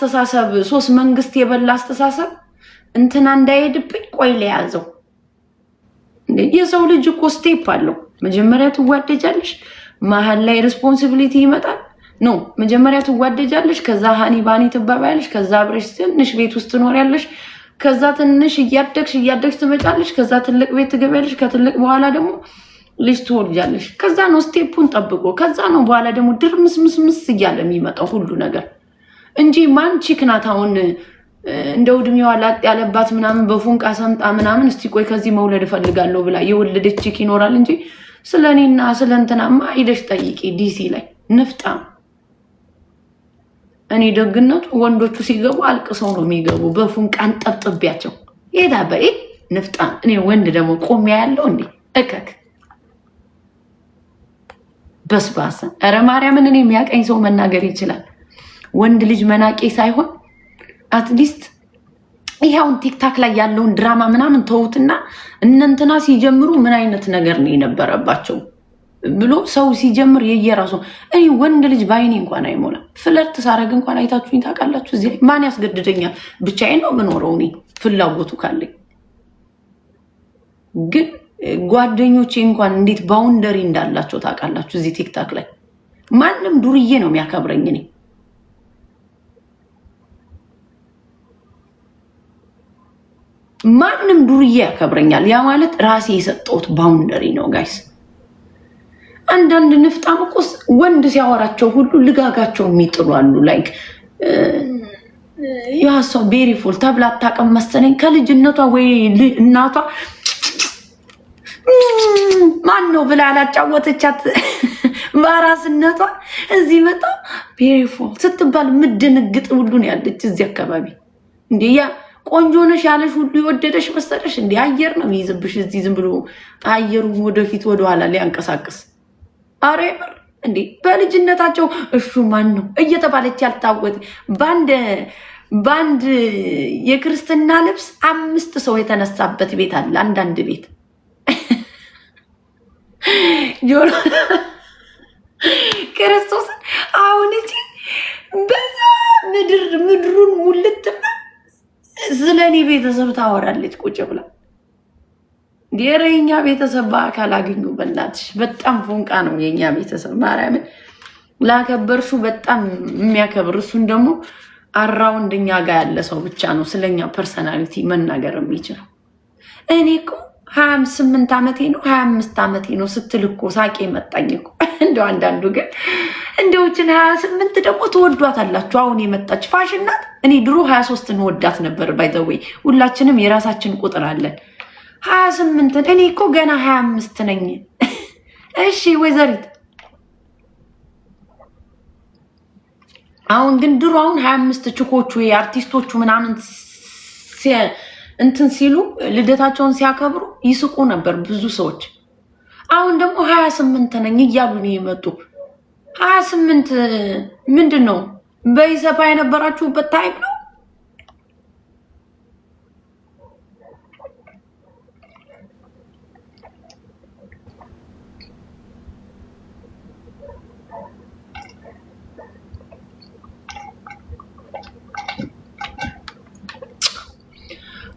አስተሳሰብ ሶስት መንግስት የበላ አስተሳሰብ እንትና እንዳይሄድብኝ ቆይ ለያዘው እንዴ የሰው ልጅ እኮ ስቴፕ አለው መጀመሪያ ትዋደጃለሽ መሃል ላይ ሪስፖንሲቢሊቲ ይመጣል ኖ መጀመሪያ ትዋደጃለሽ ከዛ ሃኒ ባኒ ትባባያለሽ ከዛ አብረሽ ትንሽ ቤት ውስጥ ትኖሪያለሽ ከዛ ትንሽ እያደግሽ ትመጫለሽ ከዛ ትልቅ ቤት ትገቢያለሽ ከትልቅ በኋላ ደግሞ ልጅ ትወልጃለሽ ከዛ ነው ስቴፑን ጠብቆ ከዛ ነው በኋላ ደግሞ ድርምስምስምስ እያለ የሚመጣው ሁሉ ነገር እንጂ ማን ቺክናታውን እንደው እድሜዋ ላጥ ያለባት ምናምን በፉንቃ ሰምጣ ምናምን እስቲ ቆይ ከዚህ መውለድ ፈልጋለሁ ብላ የወለደች ቺክ ይኖራል እንጂ ስለኔና ስለንተናማ አይደሽ ጠይቂ ዲሲ ላይ ንፍጣ እኔ ደግነቱ ወንዶቹ ሲገቡ አልቅሰው ነው የሚገቡ በፉንቃን ጠብጥቢያቸው ይዳበይ ንፍጣ እኔ ወንድ ደግሞ ቆም ያለው እንዴ እከክ በስባሳ አረ ማርያምን እኔ የሚያቀኝ ሰው መናገር ይችላል ወንድ ልጅ መናቄ ሳይሆን አትሊስት ይሄውን ቲክታክ ላይ ያለውን ድራማ ምናምን ተውትና እነንተና ሲጀምሩ ምን አይነት ነገር ነው የነበረባቸው ብሎ ሰው ሲጀምር የየራሱ እኔ ወንድ ልጅ ባይኔ እንኳን አይሞላ ፍለርት ሳረግ እንኳን አይታችሁኝ ታውቃላችሁ እዚህ ማን ያስገድደኛል ብቻዬን ነው የምኖረው እኔ ፍላጎቱ ካለኝ ግን ጓደኞቼ እንኳን እንዴት ባውንደሪ እንዳላቸው ታውቃላችሁ እዚህ ቲክታክ ላይ ማንንም ዱርዬ ነው የሚያከብረኝ እኔ ማንንም ዱርዬ ያከብረኛል ያ ማለት ራሴ የሰጠሁት ባውንደሪ ነው ጋይስ አንዳንድ ንፍጣምቁስ ወንድ ሲያወራቸው ሁሉ ልጋጋቸው የሚጥሉ አሉ ላይክ ያሷ ቤሪፉል ተብላ አታውቅም መሰለኝ ከልጅነቷ ወይ እናቷ ማን ነው ብላ አላጫወተቻት በራስነቷ እዚህ መጣ ቤሪፉል ስትባል ምድንግጥ ሁሉ ነው ያለች እዚህ አካባቢ እንዴ ያ ቆንጆ ነሽ ያለሽ ሁሉ ይወደደሽ መሰለሽ እንዴ አየር ነው የሚይዝብሽ እዚህ ዝም ብሎ አየሩ ወደፊት ወደ ኋላ ሊያንቀሳቅስ አሬበር እንዴ በልጅነታቸው እሹ ማን ነው እየተባለች ያልታወቀ ባንድ የክርስትና ልብስ 5 ሰው የተነሳበት ቤት አለ አንዳንድ ቤት ጆሮ ክርስቶስ አሁን እጂ በዛ ምድሩን ሙልትና ስለኔ ቤተሰብ ታወራለች ቁጭ ብላ የኛ ቤተሰብ በአካል አግኙ በእናትሽ በጣም ፎንቃ ነው የኛ ቤተሰብ ማርያምን ላከበርሹ በጣም የሚያከብር እሱን ደግሞ አራውንድኛ ጋር ያለ ሰው ብቻ ነው ስለኛ ፐርሰናሊቲ መናገር የሚችለው እኔ እኮ 28 ዓመቴ ነው 25 ዓመቴ ነው ስትልኮ ሳቄ መጣኝ እኮ እንደው አንዳንዱ ግን እንደውችን 28 ደግሞ ተወዷታላችሁ አሁን የመጣች ፋሽን ናት እኔ ድሮ 23 እንወዳት ነበር ባይ ዘ ዌይ ሁላችንም የራሳችን ቁጥር አለን 28 እኔ እኮ ገና 25 ነኝ እሺ ወይዘሪት አሁን ግን ድሮ አሁን 25 ችኮቹ የአርቲስቶቹ ምናምን እንትን ሲሉ ልደታቸውን ሲያከብሩ ይስቁ ነበር ብዙ ሰዎች አሁን ደግሞ 28 ነኝ እያሉ ነው የመጡ 28 ምንድነው በይሰፋ የነበራችሁበት ታይም ነው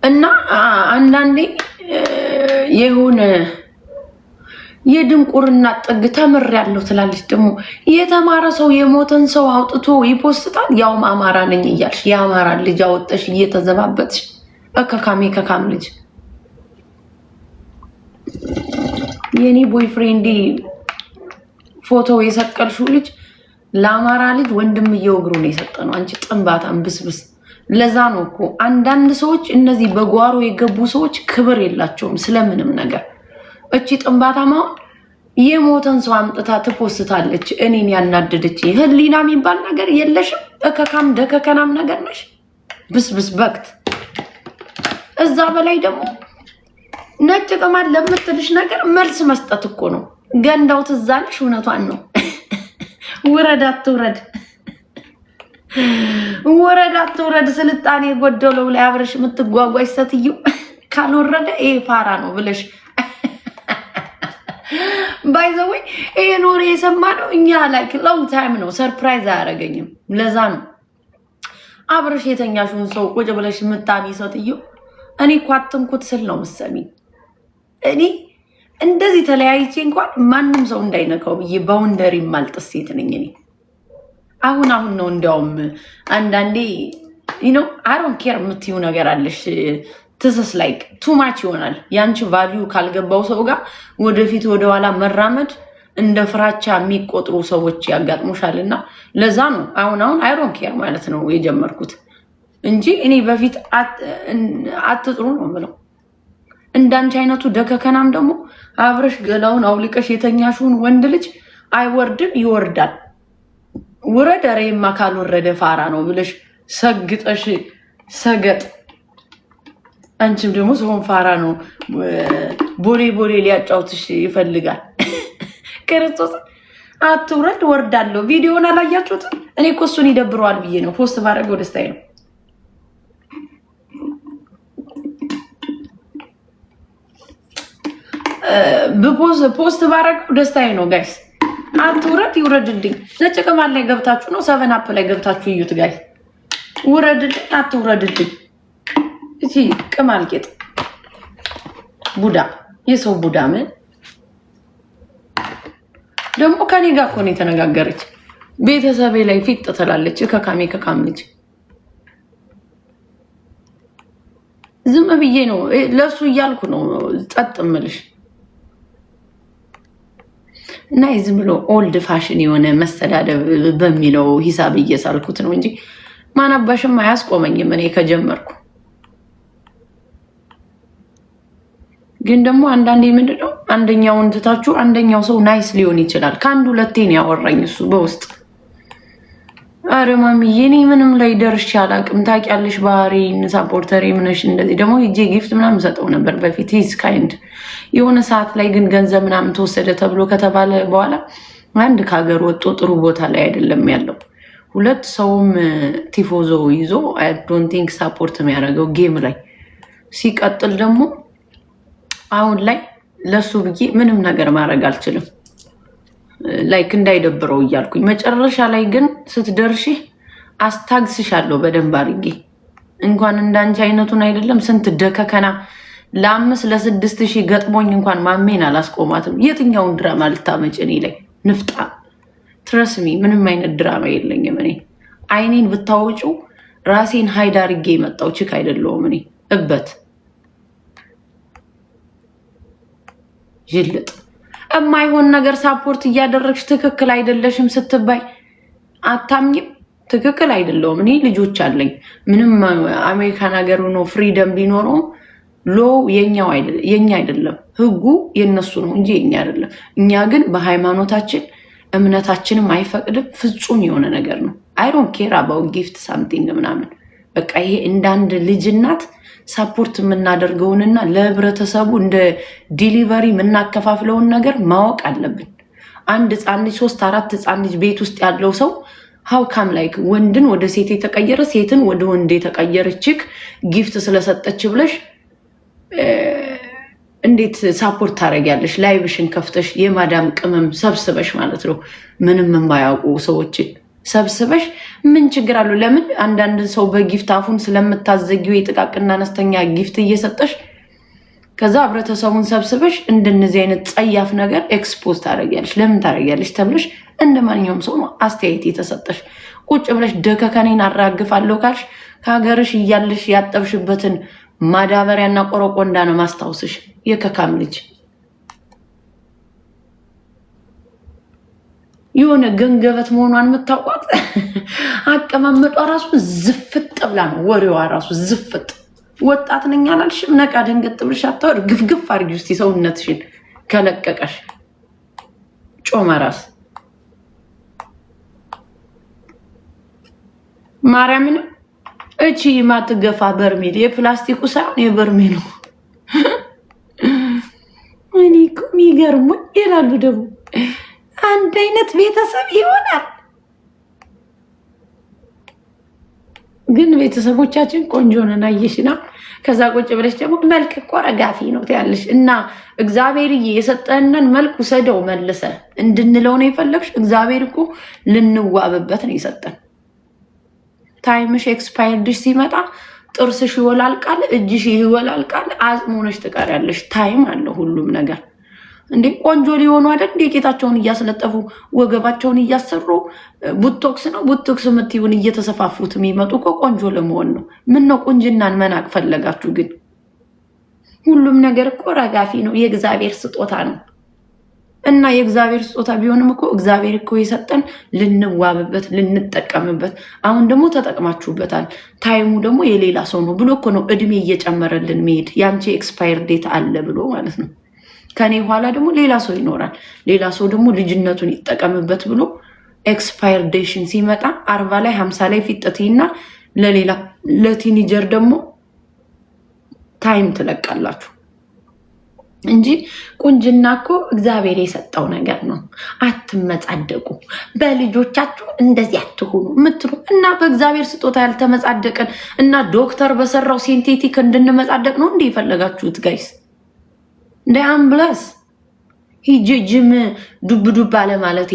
እና አንዳንዴ የሆነ የድንቁርና ጥግ ተምሬያለሁ ትላለች ደግሞ የተማረ ሰው የሞተን ሰው አውጥቶ ይፖስታል ያውም አማራ ነኝ እያልሽ የአማራ ልጅ አወጣሽ እየተዘባበትሽ ከካም ልጅ የኔ ቦይፍሬንድ ፎቶ የሰቀልሽው ልጅ ለአማራ ልጅ ወንድምየው እግሩ ነው የሰጠነው አንቺ ጥንባታም ብስብስ ለዛ ነው እኮ አንዳንድ ሰዎች እነዚህ በጓሮ የገቡ ሰዎች ክብር የላቸውም ስለምንም ነገር እቺ ጥንባታማው የሞተን ሰው አምጥታ ትፖስታለች እኔን ያናደደች ህሊና የሚባል ነገር የለሽም ከካም ደከከናም ነገር ነሽ ብስብስ በክት እዛ በላይ ደግሞ ነጭ ቅማል ለምትልሽ ነገር መልስ መስጠት እኮ ነው ገንዳው ትዛለሽ እውነቷን ነው ወረዳት ስልጣኔ ጎደለው ላይ አብረሽ የምትጓጓሽ ሴትዮ ካልወረደ ይሄ ፋራ ነው ብለሽ ባይ ዘ ዌይ ይሄ ኖር የሰማነው እኛ ላይክ ሎንግ ታይም ነው ሰርፕራይዝ አያረገኝም ለዛ ነው አብረሽ የተኛሽውን ሰው ቁጭ ብለሽ ምታሚ ሰጥዩ እኔ ኳትንኩት ስል ነው መሰሚ እኔ እንደዚህ ተለያይቼ እንኳን ማንም ሰው እንዳይነካው ብዬ ባውንደሪ ማልጥስ ሴት ነኝ እኔ። አሁን ነው እንዲያውም አንዳንዴ አይ ዶንት ኬር የምትይው ነገር አለሽ ትስስ ላይክ ቱ ማች ይሆናል። ያንቺ ቫልዩ ካልገባው ሰው ጋር ወደፊት ወደኋላ መራመድ እንደ ፍራቻ የሚቆጥሩ ሰዎች ያጋጥሙሻልና ለዛ ነው አሁን አይ ዶንት ኬር ማለት ነው የጀመርኩት እንጂ እኔ በፊት አትጥሩ ነው የምለው። እንዳንቺ አይነቱ ደከከናም ደግሞ አብረሽ ገላውን አውልቀሽ የተኛሽውን ወንድ ልጅ አይወርድም ይወርዳል። ውረድ ረይማ ካልወረደ ፋራ ነው ብለሽ ሰግጠሽ ሰገጥ። አንቺም ደግሞ ሰውን ፋራ ነው ቦሌ ሊያጫውትሽ ይፈልጋል። ክርስቶስ አትውረድ ወርዳለሁ። ቪዲዮውን አላያችሁትም? እኔ እኮ እሱን ይደብረዋል ብዬ ነው ፖስት ባደረገው ደስታዬ ነው። ፖስት ባደረገው ደስታዬ ነው ጋይስ። አትውረድ ይውረድልኝ። ነጭ ቅማል ላይ ገብታችሁ ነው 7 አፕ ላይ ገብታችሁ እዩት ጋይስ። ውረድልኝ አትውረድልኝ። እቺ ቅማል ጌጥ ቡዳ የሰው ቡዳ ምን ደግሞ ከኔ ጋር እኮ ነው የተነጋገረች። ቤተሰቤ ላይ ፊት ትላለች። ከካም ልጅ ዝም ብዬ ነው ለሱ እያልኩ ነው ጸጥ እምልሽ እና ዝም ብሎ ኦልድ ፋሽን የሆነ መስተዳደብ በሚለው ሂሳብ እየሳልኩት ነው እንጂ ማናባሽም አያስቆመኝም እኔ ከጀመርኩ። ግን ደግሞ አንዳንዴ ምንድነው አንደኛውን ትታችሁ አንደኛው ሰው ናይስ ሊሆን ይችላል። ከአንድ ሁለቴ ነው ያወራኝ እሱ በውስጥ። አረ ማሚዬ እኔ ምንም ላይ ደርሼ አላውቅም ታውቂያለሽ፣ ባህሪን ሳፖርተሪ ምነሽ እንደዚህ ደግሞ ሂጄ ጊፍት ምናምን ሰጠው ነበር በፊት ሂዝ ካይንድ። የሆነ ሰዓት ላይ ግን ገንዘብ ምናምን ተወሰደ ተብሎ ከተባለ በኋላ አንድ ከሀገር ወጥቶ ጥሩ ቦታ ላይ አይደለም ያለው። ሁለት ሰውም ቲፎዞ ይዞ አይ ዶንት ቲንክ ሳፖርት የሚያደርገው ጌም ላይ ሲቀጥል ደግሞ አሁን ላይ ለሱ ብዬ ምንም ነገር ማድረግ አልችልም። ላይክ እንዳይደብረው እያልኩኝ መጨረሻ ላይ ግን ስትደርሺ አስታግስሻለሁ በደንብ አድርጌ። እንኳን እንዳንቺ አይነቱን አይደለም ስንት ደከከና ለ5 ለ6 ሺህ ገጥሞኝ እንኳን ማሜን አላስቆማትም። የትኛውን ድራማ ልታመጭ እኔ ላይ ንፍጣ? ትረስሚ ምንም አይነት ድራማ የለኝም እኔ። አይኔን ብታወጪው ራሴን ሀይድ አድርጌ የመጣው ችክ አይደለሁም እኔ እበት ይልጥ የማይሆን ነገር ሳፖርት እያደረግሽ ትክክል አይደለሽም ስትባይ አታምኝም። ትክክል አይደለሁም እኔ ልጆች አለኝ። ምንም አሜሪካን ሀገር ሆኖ ፍሪደም ቢኖረው ሎ የኛ አይደለም፣ ህጉ የነሱ ነው እንጂ የኛ አይደለም። እኛ ግን በሃይማኖታችን እምነታችንም አይፈቅድም። ፍጹም የሆነ ነገር ነው። አይ ዶንት ኬር አባውት ጊፍት ሳምቲንግ ምናምን በቃ ይሄ እንዳንድ ልጅ እናት ሳፖርት የምናደርገውንና ለህብረተሰቡ እንደ ዲሊቨሪ የምናከፋፍለውን ነገር ማወቅ አለብን። አንድ ህፃን ልጅ 3-4 ህፃን ልጅ ቤት ውስጥ ያለው ሰው ሀውካም ላይክ ወንድን ወደ ሴት የተቀየረ ሴትን ወደ ወንድ የተቀየረችክ ጊፍት ስለሰጠች ብለሽ እንዴት ሳፖርት ታደርጊያለሽ? ላይብሽን ከፍተሽ የማዳም ቅመም ሰብስበሽ ማለት ነው ምንም የማያውቁ ሰዎችን ሰብስበሽ ምን ችግር አለው? ለምን አንዳንድ ሰው በጊፍት አፉን ስለምታዘጊው የጥቃቅና አነስተኛ ጊፍት እየሰጠሽ ከዛ ህብረተሰቡን ሰብስበሽ እንደነዚህ አይነት ጸያፍ ነገር ኤክስፖዝ ታደርጊያለሽ። ለምን ታደርጊያለሽ ተብለሽ እንደ ማንኛውም ሰው ነው አስተያየት የተሰጠሽ። ቁጭ ብለሽ ደከከኔን አራግፋለሁ ካልሽ ከሀገርሽ እያለሽ ያጠብሽበትን ማዳበሪያና ቆረቆንዳ ነው ማስታወስሽ። የከካም ልጅ የሆነ ገንገበት መሆኗን የምታውቋት አቀማመጧ ራሱ ዝፍጥ ብላ ነው ወሬዋ ራሱ ዝፍጥ። ወጣት ነኝ አላልሽም? ነቃ ደንገጥ ብለሽ አታወር። ግፍግፍ አድርጊ ውስጥ ሰውነትሽን ከለቀቀሽ ጮማ ራስ ማርያምን እቺ ማትገፋ በርሜል የፕላስቲኩ ሳይሆን የበርሜሉ እኔ እኮ የሚገርሙኝ ይላሉ ደግሞ አንድ አይነት ቤተሰብ ይሆናል። ግን ቤተሰቦቻችን ቆንጆ ነን አየሽና ከዛ ቁጭ ብለሽ ደግሞ መልክ እኮ ረጋፊ ነው ትያለሽ። እና እግዚአብሔርዬ የሰጠንን መልክ ውሰደው መልሰ እንድንለው ነው የፈለግሽ። እግዚአብሔር እኮ ልንዋብበት ነው የሰጠን። ታይምሽ ኤክስፓየርድሽ ሲመጣ ጥርስሽ ይወላልቃል፣ እጅሽ ይወላልቃል፣ አጽሙነሽ ትቀሪያለሽ። ታይም አለ ሁሉም ነገር። እንዴ ቆንጆ ሊሆኑ አይደል እንዴ ጌጣቸውን እያስለጠፉ ወገባቸውን እያሰሩ ቡቶክስ ነው ቡቶክስ ምትይውን እየተሰፋፉት የሚመጡ እኮ ቆንጆ ለመሆን ነው። ምን ነው ቁንጅናን መናቅ ፈለጋችሁ? ግን ሁሉም ነገር እኮ ረጋፊ ነው፣ የእግዚአብሔር ስጦታ ነው። እና የእግዚአብሔር ስጦታ ቢሆንም እኮ እግዚአብሔር እኮ የሰጠን ልንዋብበት ልንጠቀምበት። አሁን ደግሞ ተጠቅማችሁበታል። ታይሙ ደግሞ የሌላ ሰው ነው ብሎ እኮ ነው እድሜ እየጨመረልን መሄድ። ያንቺ ኤክስፓየር ዴት አለ ብሎ ማለት ነው። ከኔ በኋላ ደግሞ ሌላ ሰው ይኖራል። ሌላ ሰው ደግሞ ልጅነቱን ይጠቀምበት ብሎ ኤክስፓየር ዴሽን ሲመጣ 40 ላይ 50 ላይ ፊጥቲና ለሌላ ለቲኒጀር ደግሞ ታይም ትለቃላችሁ እንጂ ቁንጅና እኮ እግዚአብሔር የሰጠው ነገር ነው። አትመጻደቁ፣ በልጆቻችሁ እንደዚህ አትሆኑ ምትሉ እና በእግዚአብሔር ስጦታ ያልተመጻደቀን እና ዶክተር በሰራው ሲንቴቲክ እንድንመጻደቅ ነው እንዴ የፈለጋችሁት ጋይስ? እንደ አምብለስ ሂጅም ዱብ ዱብ አለ ማለቴ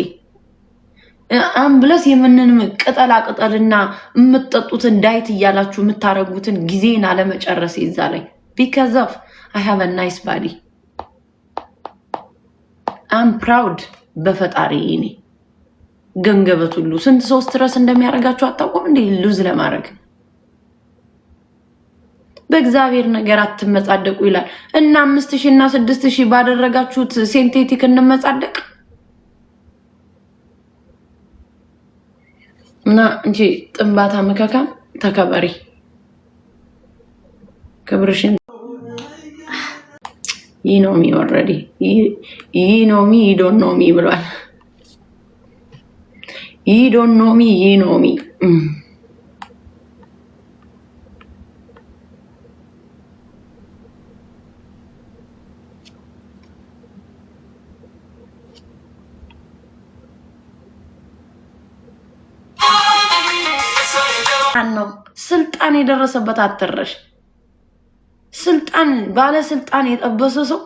አምብለስ የምንንም ቅጠላ ቅጠልና የምትጠጡትን ዳይት እያላችሁ የምታረጉትን ጊዜን አለመጨረስ ይዛለኝ because of I have a nice body. I'm proud በፈጣሪ እኔ ገንገበት ሁሉ ስንት ሰው ስትረስ እንደሚያረጋችሁ አታውቁም እንዴ? ሉዝ ለማድረግ በእግዚአብሔር ነገር አትመጻደቁ ይላል እና 5000 እና 6000 ባደረጋችሁት ሲንቴቲክ እንመጻደቅ እና እንጂ ጥንባታ መካካም ተከበሪ ክብርሽን you know me already you know me you don't know me ብሏል። you don't know me you know me ነው ስልጣን የደረሰበት አትረሽ ስልጣን ባለስልጣን የጠበሰ ሰው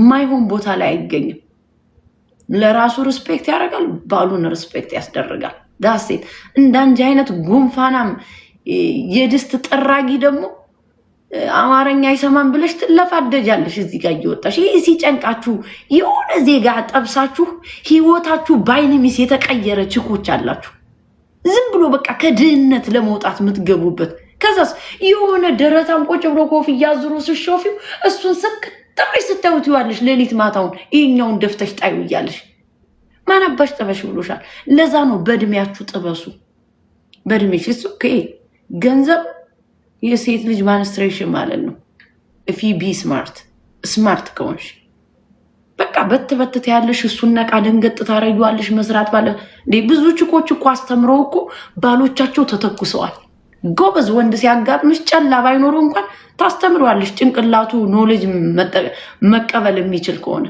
ማይሆን ቦታ ላይ አይገኝም። ለራሱ ሪስፔክት ያደርጋል፣ ባሉን ሪስፔክት ያስደርጋል። ዳሴት እንዳንጂ አይነት ጉንፋናም የድስት ጥራጊ ደግሞ አማርኛ አይሰማም ብለሽ ትለፋደጃለሽ። እዚህ ጋር እየወጣሽ ይሄ ሲጨንቃችሁ የሆነ ዜጋ ጠብሳችሁ ህይወታችሁ ባይንሚስ የተቀየረ ችኮች አላችሁ። ዝም ብሎ በቃ ከድህነት ለመውጣት የምትገቡበት ከዛስ የሆነ ደረታም ቁጭ ብሎ ኮፍያ አዝሮ ሲሾፊው እሱን ሰክተሽ ስታዩት ይዋልሽ ሌሊት ማታውን ይሄኛውን ደፍተሽ ጣዩ ይያልሽ ማናባሽ ጥበሽ ብሎሻል። ለዛ ነው በእድሜያችሁ ጥበሱ። በእድሜሽ እሱ ገንዘብ የሴት ልጅ ማንስትሬሽን ማለት ነው። if you be smart ከሆንሽ በቃ በትበት ያለሽ እሱን ነቃ ደንገጥ ታረዩዋለሽ። መስራት ባለ ብዙ ችኮች እኮ አስተምረው እኮ ባሎቻቸው ተተኩሰዋል። ጎበዝ ወንድ ሲያጋጥምሽ ጨላ ባይኖረው እንኳን ታስተምረዋለሽ። ጭንቅላቱ ኖሌጅ መቀበል የሚችል ከሆነ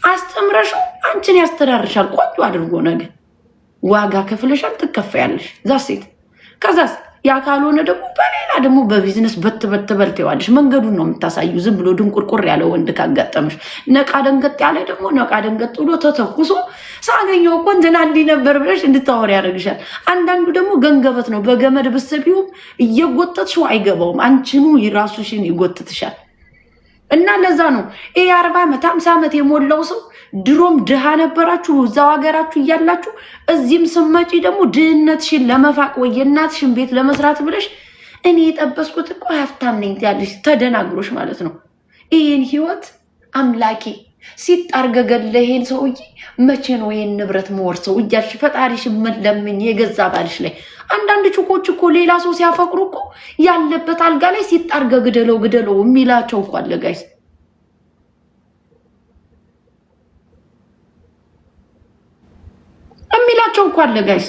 አስተምረሽው አንቺን ያስተዳርሻል። ቆንጆ አድርጎ ነገር ዋጋ ከፍለሻል፣ ትከፈያለሽ። ዛሴት ከዛስ ያ ካልሆነ ደግሞ በሌላ ደግሞ በቢዝነስ በትበልቴዋለሽ። መንገዱን ነው የምታሳዩ። ዝም ብሎ ድንቁርቁር ያለ ወንድ ካጋጠመሽ ነቃ ደንገጥ ያለ ደግሞ ነቃ ደንገጥ ብሎ ተተኩሶ ሳገኘው እኮ እንትና እንዲህ ነበር ብለሽ እንድታወሪ ያደርግሻል። አንዳንዱ ደግሞ ገንገበት ነው። በገመድ ብትሰቢውም እየጎተትሽው አይገባውም። አንቺኑ ራሱሽን ይጎትትሻል። እና ለዛ ነው ይሄ 40 ዓመት 50 ዓመት የሞላው ሰው ድሮም ድሃ ነበራችሁ እዛው ሀገራችሁ እያላችሁ እዚህም ስመጪ ደግሞ ድህነትሽን ለመፋቅ ወይ የእናትሽን ቤት ለመስራት ብለሽ እኔ የጠበስኩት እኮ ሀብታም ነኝ ያለሽ ተደናግሮሽ ማለት ነው። ይሄን ህይወት አምላኬ ሲጣርገገለሄን ሰውዬ መቼ ነው ይሄን ንብረት መወርሰው እያልሽ ፈጣሪሽ ለምን የገዛ ባልሽ ላይ አንዳንድ ቹኮች እኮ ሌላ ሰው ሲያፈቅሩ እኮ ያለበት አልጋ ላይ ሲጣርገግደለው ግደለው የሚላቸው እኮ አለ ጋይስ። የሚላቸው እኮ አለ ጋይስ።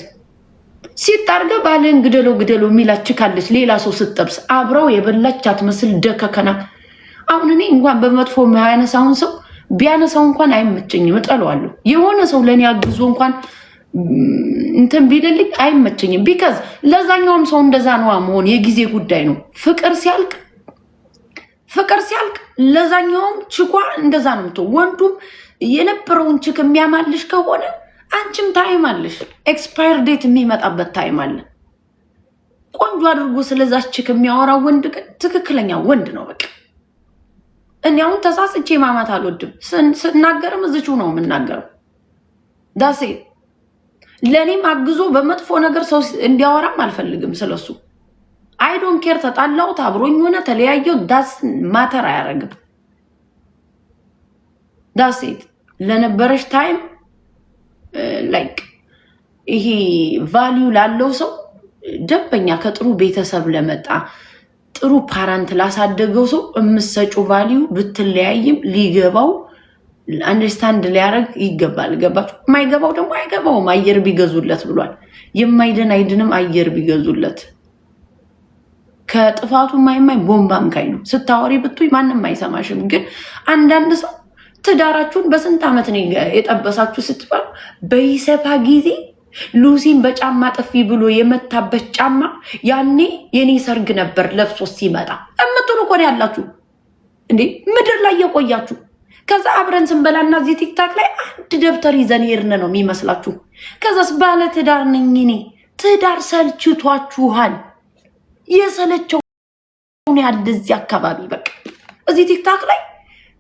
ሲጣርገ ባልን ግደለው ግደለው የሚላች ካለች ሌላ ሰው ስትጠብስ አብረው የበላች አትመስል ደከከና። አሁን እኔ እንኳን በመጥፎ ማያነሳውን ሰው ቢያነሳው እንኳን አይመቸኝም፣ እጠለዋለሁ። የሆነ ሰው ለኔ አግዞ እንኳን እንትን ቢልልኝ አይመቸኝም። ቢካዝ ለዛኛውም ሰው እንደዛ ነው መሆን የጊዜ ጉዳይ ነው። ፍቅር ሲያልቅ ለዛኛውም ችኳ እንደዛ ነው። ወንዱም የነበረውን ችክ የሚያማልሽ ከሆነ አንቺም ታይም አለሽ። ኤክስፓየር ዴት የሚመጣበት ታይም አለ። ቆንጆ አድርጎ ስለዛች ከሚያወራው ወንድ ግን ትክክለኛ ወንድ ነው በቃ። እኔ አሁን ተሳስቼ ማማት አልወድም። ስናገርም እዚሁ ነው የምናገረው። ዳሴ ለኔም አግዞ በመጥፎ ነገር ሰው እንዲያወራም አልፈልግም ስለሱ። አይ ዶንት ኬር። ተጣላሁት፣ አብሮኝ ሆነ፣ ተለያየው፣ ዳስ ማተር አያረግም። ዳሴ ለነበረሽ ታይም ላይክ ይሄ ቫልዩ ላለው ሰው ደንበኛ ከጥሩ ቤተሰብ ለመጣ ጥሩ ፓራንት ላሳደገው ሰው እምሰጩ ቫልዩ ብትለያይም ሊገባው አንደርስታንድ ሊያረግ ይገባል። ገባችሁ? የማይገባው ደግሞ አይገባውም። አየር ቢገዙለት ብሏል። የማይድን አይድንም አየር ቢገዙለት። ከጥፋቱ ማይማይ ቦምባም ካይ ነው። ስታወሪ ብትይ ማንም አይሰማሽም። ግን አንዳንድ ሰው ትዳራችሁን በስንት ዓመት ነው የጠበሳችሁ ስትባል በይሰፋ ጊዜ ሉሲን በጫማ ጥፊ ብሎ የመታበት ጫማ ያኔ የኔ ሰርግ ነበር ለብሶ ሲመጣ እምትሉ እኮ ነው ያላችሁ እንዴ ምድር ላይ የቆያችሁ። ከዛ አብረን ስንበላና እዚህ ቲክታክ ላይ አንድ ደብተር ይዘን ይርነ ነው የሚመስላችሁ። ከዛስ ባለ ትዳር ነኝ እኔ። ትዳር ሰልችቷችኋል። የሰለቸው ነው ያለ እዚህ አካባቢ በቃ እዚህ ቲክታክ ላይ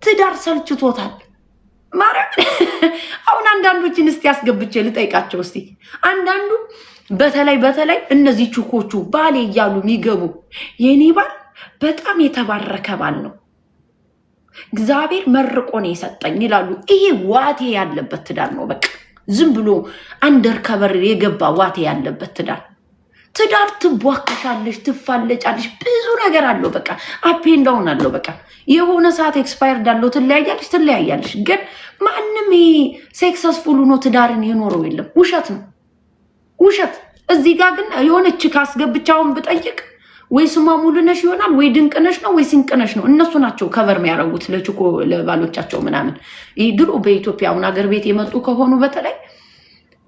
ትዳር ሰልችቶታል። ማረም አሁን አንዳንዶችን እስቲ ያስገብቼ ልጠይቃቸው እስቲ። አንዳንዱ በተለይ እነዚህ ቹኮቹ ባሌ እያሉ የሚገቡ የኔ ባል በጣም የተባረከ ባል ነው እግዚአብሔር መርቆ ነው የሰጠኝ ይላሉ። ይሄ ዋቴ ያለበት ትዳር ነው በቃ። ዝም ብሎ አንደርከበር የገባ ዋቴ ያለበት ትዳር። ትዳር ትቧከሻለሽ፣ ትፋለጫለሽ፣ ብዙ ነገር አለው በቃ። አፕ ኤንድ ዳውን አለው በቃ። የሆነ ሰዓት ኤክስፓየርድ አለው፣ ትለያያለሽ። ግን ማንም ይሄ ሰክሰስፉል ሆኖ ትዳርን የኖረው የለም። ውሸት ነው ውሸት። እዚህ ጋር ግን የሆነች ካስገብቻውን ብጠይቅ ወይ ስሟ ሙሉነሽ ይሆናል ወይ ድንቅነሽ ነው ወይ ሲንቅነሽ ነው። እነሱ ናቸው ከቨር የሚያደርጉት ለችኮ ለባሎቻቸው ምናምን። ይህ ድሮ በኢትዮጵያ አሁን ሀገር ቤት የመጡ ከሆኑ በተለይ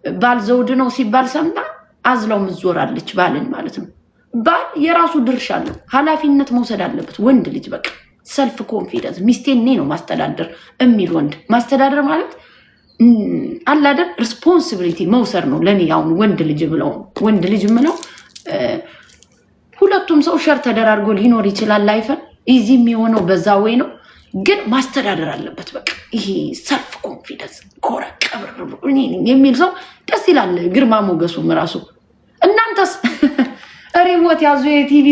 ባል ዘውድ ነው ሲባል ሰምታ አዝላው ምዞራለች ባልን ማለት ነው። ባል የራሱ ድርሻ አለው፣ ኃላፊነት መውሰድ አለበት ወንድ ልጅ በቃ። ሰልፍ ኮንፊደንስ ሚስቴን እኔ ነው ማስተዳደር የሚል ወንድ። ማስተዳደር ማለት አላደር ሪስፖንሲቢሊቲ መውሰድ ነው። ለኔ አሁን ወንድ ልጅ ምለው ሁለቱም ሰው ሸር ተደራርጎ ሊኖር ይችላል። ላይፈን ኢዚ የሚሆነው በዛ ወይ ነው። ግን ማስተዳደር አለበት በቃ። ይሄ ሰልፍ ኮንፊደንስ ኮራ ቀብር የሚል ሰው ደስ ይላል። ግርማ ሞገሱም ራሱ። እናንተስ ሪሞት ያዙ የቲቪ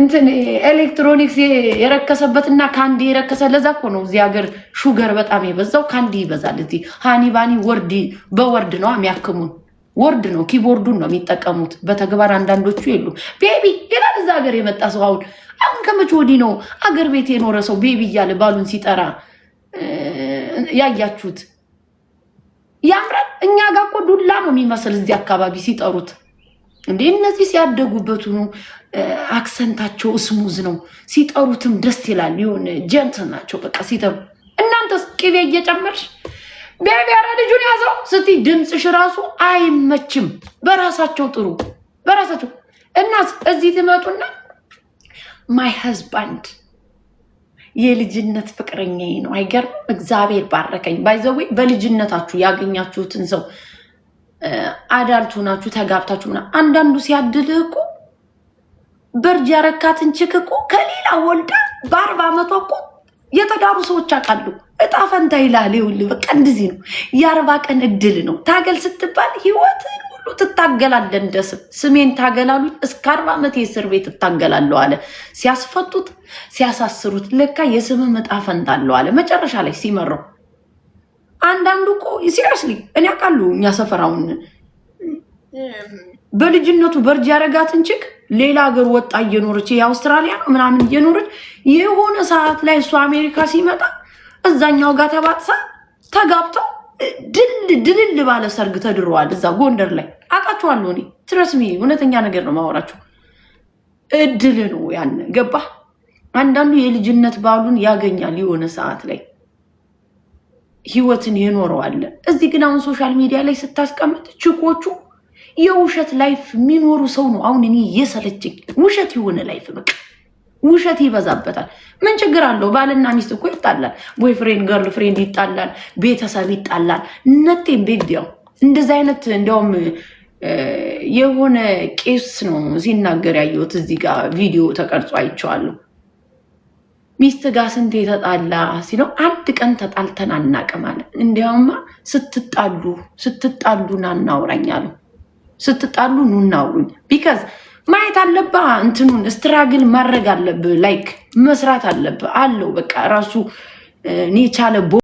እንትን ኤሌክትሮኒክስ የረከሰበትና ካንዲ የረከሰ። ለዛ እኮ ነው እዚህ ሀገር ሹገር በጣም የበዛው። ካንዲ ይበዛል እዚህ። ሃኒባኒ በወርድ ነው የሚያክሙን። ወርድ ነው ኪቦርዱን ነው የሚጠቀሙት። በተግባር አንዳንዶቹ የሉ። ቤቢ ይላል እዛ ሀገር የመጣ ሰው። አሁን ከመቼ ወዲህ ነው አገር ቤት የኖረ ሰው ቤቢ እያለ ባሉን ሲጠራ ያያችሁት? ያምራል። እኛ ጋር እኮ ዱላ ነው የሚመስል እዚህ አካባቢ ሲጠሩት። እንዴ እነዚህ ሲያደጉበት ነው አክሰንታቸው ስሙዝ ነው። ሲጠሩትም ደስ ይላል። ይሁን ጀንት ናቸው በቃ ሲጠሩ። እናንተስ ቅቤ እየጨመርሽ ቤቢ ያረ ልጁን ያዘው ስቲ ድምፅሽ ራሱ አይመችም። በራሳቸው ጥሩ በራሳቸው እና እዚህ ትመጡና ማይ ሀዝባንድ የልጅነት ፍቅረኛዬ ነው። አይገርም? እግዚአብሔር ባረከኝ። ባይዘዌ በልጅነታችሁ ያገኛችሁትን ሰው አዳልቱ ናችሁ ተጋብታችሁ ምናምን። አንዳንዱ ሲያድልህ እኮ በርጅ ያረካትን ችክ እኮ ከሌላ ወልዳ በ40 ዓመቷ እኮ የተዳሩ ሰዎች አውቃሉ። እጣ ፈንታ ይላል። ይኸውልህ በቃ እንደዚህ ነው። የ40 ቀን እድል ነው። ታገል ስትባል ህይወትን ሁሉ ትታገላለህ። እንደ ስሜን ታገላሉኝ እስከ 40 ዓመት የእስር ቤት እታገላለሁ አለ። ሲያስፈቱት ሲያሳስሩት ለካ የስምህ እጣ ፈንታ አለው አለ። መጨረሻ ላይ ሲመረው አንዳንዱ እኮ ሲሪየስሊ እኔ አውቃለሁ። እኛ ሰፈራውን በልጅነቱ በርጅ ያረጋትን ችክ ሌላ ሀገር ወጣ እየኖረች የአውስትራሊያ ነው ምናምን እየኖረች የሆነ ሰዓት ላይ እሱ አሜሪካ ሲመጣ እዛኛው ጋር ተባጥሳ ተጋብተው ድልል ባለ ሰርግ ተድረዋል። እዛ ጎንደር ላይ አውቃቸዋለሁ እኔ። ትረስሚ እውነተኛ ነገር ነው ማወራቸው። እድል ነው ያን ገባ። አንዳንዱ የልጅነት ባሉን ያገኛል የሆነ ሰዓት ላይ ህይወትን ይኖረዋል። እዚህ ግን አሁን ሶሻል ሚዲያ ላይ ስታስቀምጥ ችኮቹ የውሸት ላይፍ የሚኖሩ ሰው ነው። አሁን እኔ የሰለችኝ ውሸት የሆነ ላይፍ በቃ ውሸት ይበዛበታል። ምን ችግር አለው? ባልና ሚስት እኮ ይጣላል። ቦይፍሬንድ ገርል ፍሬንድ ይጣላል፣ ቤተሰብ ይጣላል። ነቴን ቤግ ዲያው እንደዚህ አይነት እንደውም የሆነ ቄስ ነው ሲናገር ያየሁት እዚህ ጋር ቪዲዮ ተቀርጾ አይቼዋለሁ። ሚስት ጋር ስንት የተጣላ ሲለው አንድ ቀን ተጣልተን አናውቅም አለ። እንዲያውማ ስትጣሉ ና እናውራኝ አለው። ስትጣሉ ኑ እናውሩኝ። ቢካዝ ማየት አለብህ እንትኑን ስትራግል ማድረግ አለብህ። ላይክ መስራት አለብህ አለው። በቃ ራሱ የቻለ